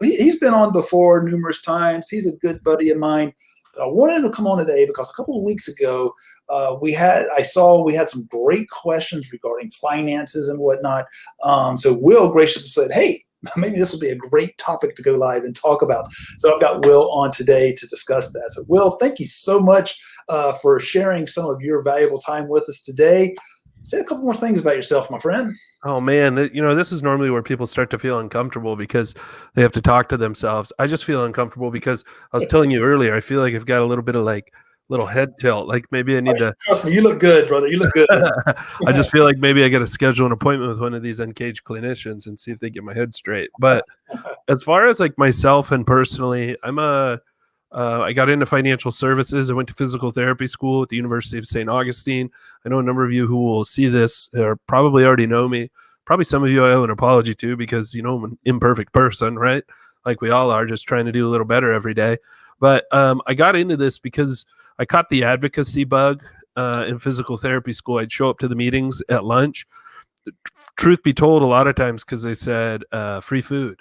he's been on before numerous times. He's a good buddy of mine. I wanted him to come on today because a couple of weeks ago, we had some great questions regarding finances and whatnot. So Will graciously said, hey, maybe this will be a great topic to go live and talk about. So I've got Will on today to discuss that. So Will, thank you so much for sharing some of your valuable time with us today. Say a couple more things about yourself, my friend. Oh man, this is normally where people start to feel uncomfortable because they have to talk to themselves. I just feel uncomfortable because I was telling you earlier, I feel like I've got a little bit of little head tilt. Like maybe I need to. Trust me, you look good, brother. You look good. I just feel like maybe I got to schedule an appointment with one of these Uncaged Clinicians and see if they get my head straight. But as far as myself and personally, I got into financial services. I went to physical therapy school at the University of St. Augustine. I know a number of you who will see this or probably already know me. Probably some of you I owe an apology to because, I'm an imperfect person, right? Like we all are, just trying to do a little better every day. But I got into this because I caught the advocacy bug in physical therapy school. I'd show up to the meetings at lunch. Truth be told, a lot of times because they said free food.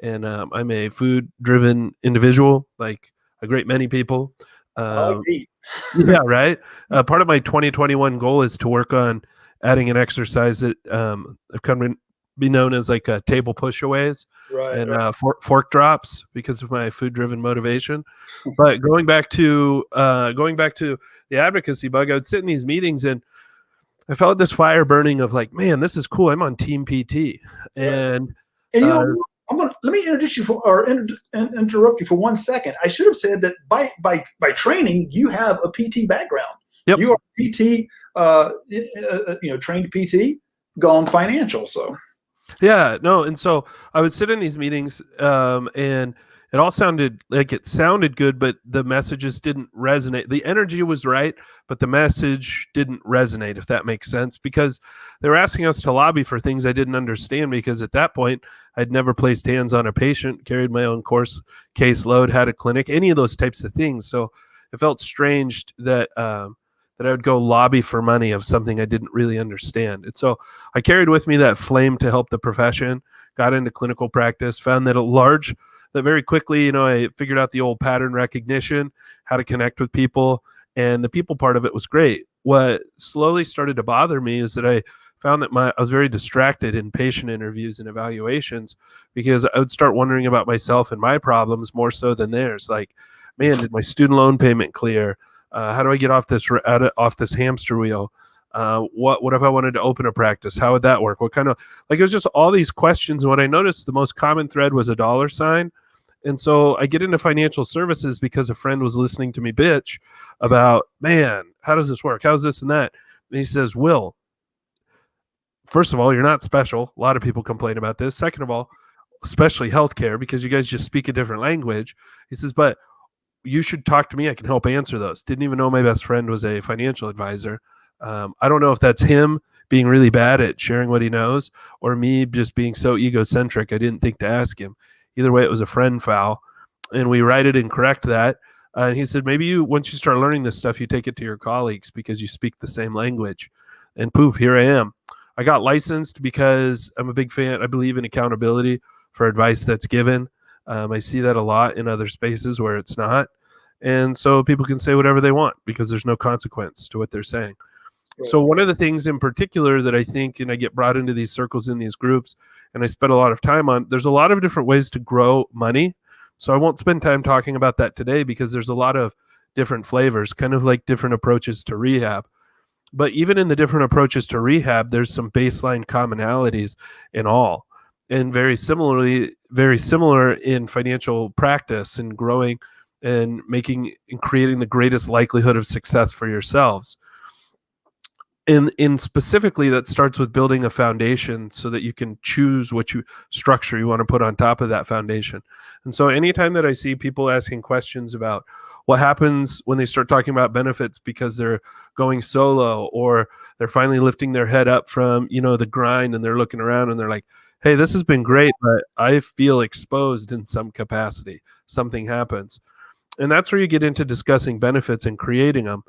And I'm a food-driven individual, like a great many people. Yeah, right. Part of my 2021 goal is to work on adding an exercise that I've come to be known as table pushaways and fork drops because of my food-driven motivation. But going back to the advocacy bug, I would sit in these meetings and I felt this fire burning of man, this is cool. I'm on Team PT, and let me introduce you interrupt you for 1 second. I should have said that by training, you have a PT background. Yep. You are PT, trained PT, gone financial. So, yeah, no. And so I would sit in these meetings and it all sounded good, but the messages didn't resonate. The energy was right, but the message didn't resonate, if that makes sense, because they were asking us to lobby for things I didn't understand because at that point, I'd never placed hands on a patient, carried my own course caseload, had a clinic, any of those types of things. So it felt strange that I would go lobby for money of something I didn't really understand. And so I carried with me that flame to help the profession, got into clinical practice, found that very quickly, I figured out the old pattern recognition, how to connect with people, and the people part of it was great. What slowly started to bother me is that I found that I was very distracted in patient interviews and evaluations because I would start wondering about myself and my problems more so than theirs. Like, man, did my student loan payment clear? How do I get off this hamster wheel? What if I wanted to open a practice? How would that work? What kind of it was just all these questions. And what I noticed, the most common thread was a dollar sign. And so I get into financial services because a friend was listening to me bitch about, man, how does this work? How's this and that? And he says, Will, first of all, you're not special. A lot of people complain about this. Second of all, especially healthcare, because you guys just speak a different language. He says, but you should talk to me. I can help answer those. Didn't even know my best friend was a financial advisor. I don't know if that's him being really bad at sharing what he knows or me just being so egocentric I didn't think to ask him. Either way, it was a friend foul, and we righted and correct that. And he said, maybe once you start learning this stuff, you take it to your colleagues because you speak the same language. And poof, here I am. I got licensed because I'm a big fan. I believe in accountability for advice that's given. I see that a lot in other spaces where it's not. And so people can say whatever they want because there's no consequence to what they're saying. Right. So one of the things in particular that I think, and I get brought into these circles in these groups, and I spend a lot of time on, there's a lot of different ways to grow money. So I won't spend time talking about that today because there's a lot of different flavors, kind of like different approaches to rehab. But even in the different approaches to rehab, there's some baseline commonalities in all. And very similar in financial practice and growing and making and creating the greatest likelihood of success for yourselves. In specifically, that starts with building a foundation so that you can choose what structure you want to put on top of that foundation. And so anytime that I see people asking questions about what happens when they start talking about benefits because they're going solo or they're finally lifting their head up from, the grind and they're looking around and they're like, hey, this has been great, but I feel exposed in some capacity. Something happens. And that's where you get into discussing benefits and creating them.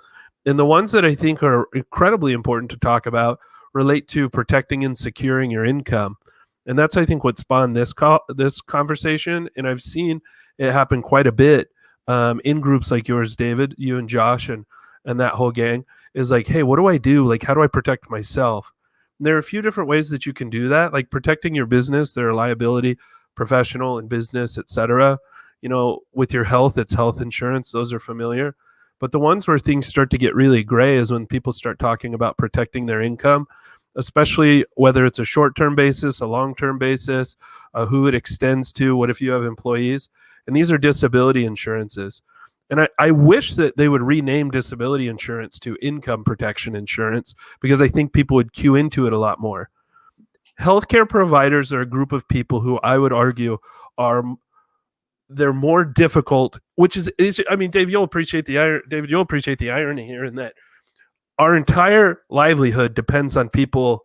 And the ones that I think are incredibly important to talk about relate to protecting and securing your income. And that's, I think, what spawned this conversation. And I've seen it happen quite a bit in groups like yours, David, you and Josh, and that whole gang is like, hey, what do I do? Like, how do I protect myself? And there are a few different ways that you can do that, like protecting your business. There are liability, professional and business, etc. With your health, it's health insurance. Those are familiar. But the ones where things start to get really gray is when people start talking about protecting their income, especially whether it's a short-term basis, a long-term basis, who it extends to, what if you have employees? And these are disability insurances. And I wish that they would rename disability insurance to income protection insurance, because I think people would cue into it a lot more. Healthcare providers are a group of people who I would argue they're more difficult, which is I mean, Dave, you'll appreciate the irony here, in that our entire livelihood depends on people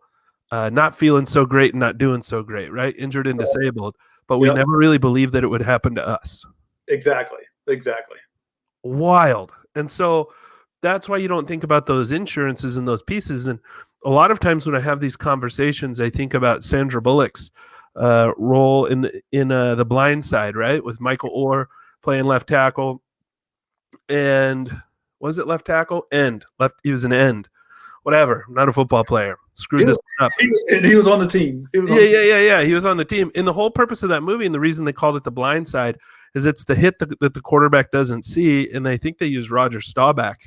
not feeling so great and not doing so great, right? Injured and disabled. But we never really believed that it would happen to us. Exactly. Wild. And so that's why you don't think about those insurances and those pieces. And a lot of times when I have these conversations, I think about Sandra Bullock's role in the Blindside, right? With Michael Orr playing left tackle. And was it left tackle? He was an end. Whatever. I'm not a football player. Screwed this up. He was on the team. Yeah. He was on the team. And the whole purpose of that movie, and the reason they called it The Blind Side, is it's the hit that the quarterback doesn't see. And I think they used Roger Staubach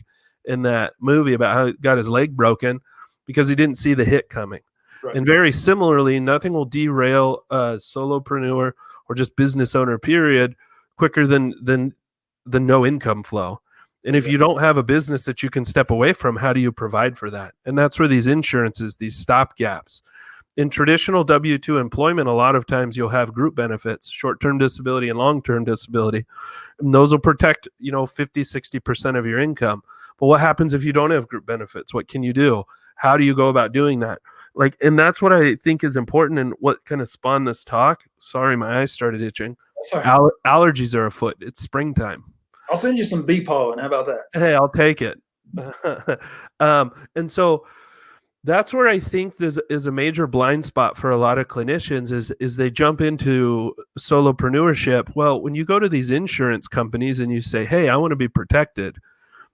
in that movie about how he got his leg broken because he didn't see the hit coming. Right. And very similarly, nothing will derail a solopreneur or just business owner, period, quicker than the no income flow. And if you don't have a business that you can step away from, how do you provide for that? And that's where these insurances, these stopgaps. In traditional W-2 employment, a lot of times you'll have group benefits, short-term disability and long-term disability. And those will protect, 50, 60% of your income. But what happens if you don't have group benefits? What can you do? How do you go about doing that? And that's what I think is important, and what kind of spawned this talk. Sorry, my eyes started itching. Allergies are afoot. It's springtime. I'll send you some bee pollen. How about that? Hey, I'll take it. And so that's where I think is a major blind spot for a lot of clinicians is they jump into solopreneurship. Well, when you go to these insurance companies and you say, hey, I want to be protected,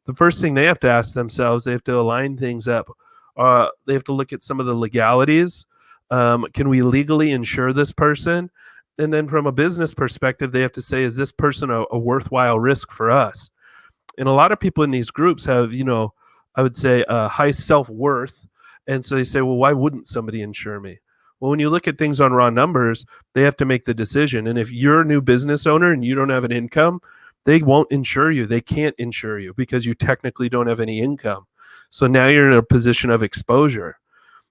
the first thing they have to ask themselves, they have to align things up. They have to look at some of the legalities. Can we legally insure this person? And then from a business perspective, they have to say, is this person a worthwhile risk for us? And a lot of people in these groups have, I would say a high self-worth. And so they say, well, why wouldn't somebody insure me? Well, when you look at things on raw numbers, they have to make the decision. And if you're a new business owner and you don't have an income, they won't insure you. They can't insure you because you technically don't have any income. So now you're in a position of exposure.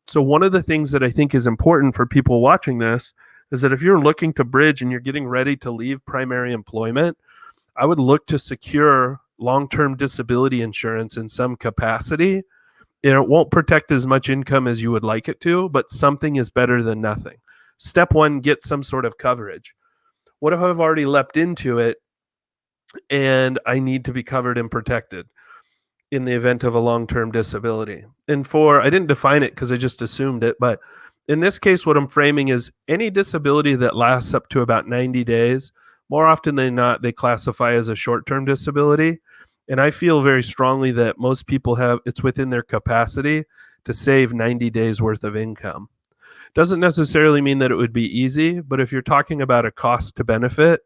So one of the things that I think is important for people watching this is that if you're looking to bridge and you're getting ready to leave primary employment, I would look to secure long-term disability insurance in some capacity. And it won't protect as much income as you would like it to, but something is better than nothing. Step one, get some sort of coverage. What if I've already leapt into it and I need to be covered and protected in the event of a long-term disability? And I didn't define it because I just assumed it, but in this case, what I'm framing is any disability that lasts up to about 90 days, more often than not, they classify as a short-term disability. And I feel very strongly that most people it's within their capacity to save 90 days worth of income. Doesn't necessarily mean that it would be easy, but if you're talking about a cost to benefit,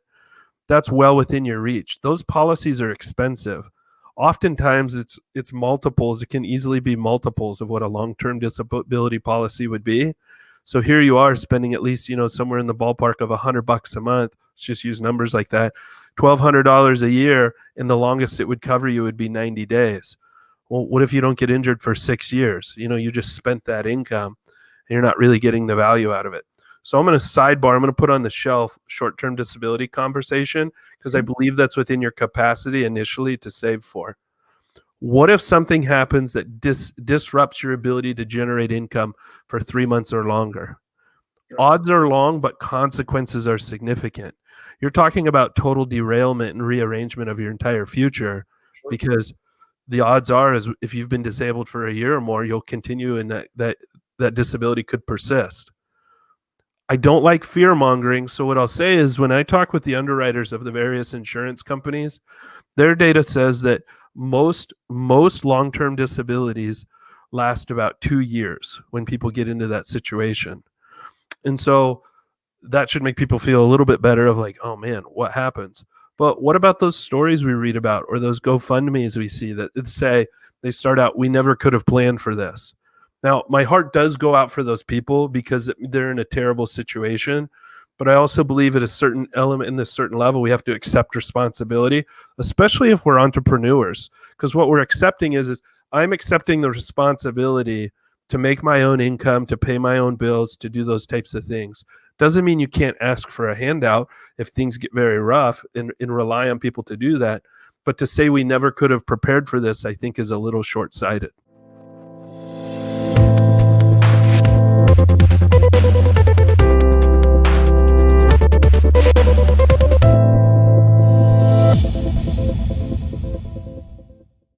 that's well within your reach. Those policies are expensive. Oftentimes it's multiples. It can easily be multiples of what a long-term disability policy would be. So here you are spending at least, somewhere in the ballpark of $100 a month. Let's just use numbers like that. $1,200 a year, and the longest it would cover you would be 90 days. Well, what if you don't get injured for 6 years? You just spent that income and you're not really getting the value out of it. So I'm going to sidebar. I'm going to put on the shelf short-term disability conversation because I believe that's within your capacity initially to save for. What if something happens that disrupts your ability to generate income for 3 months or longer? Odds are long, but consequences are significant. You're talking about total derailment and rearrangement of your entire future, because the odds are, is if you've been disabled for a year or more, you'll continue, and that disability could persist. I don't like fear mongering. So what I'll say is when I talk with the underwriters of the various insurance companies, their data says that most long-term disabilities last about 2 years when people get into that situation. And so that should make people feel a little bit better of like, oh man, what happens? But what about those stories we read about or those GoFundMes we see that say they start out, we never could have planned for this. Now, my heart does go out for those people because they're in a terrible situation. But I also believe at a certain element in this certain level, we have to accept responsibility, especially if we're entrepreneurs. Because what we're accepting is I'm accepting the responsibility to make my own income, to pay my own bills, to do those types of things. Doesn't mean you can't ask for a handout if things get very rough and rely on people to do that. But to say we never could have prepared for this, I think is a little short-sighted.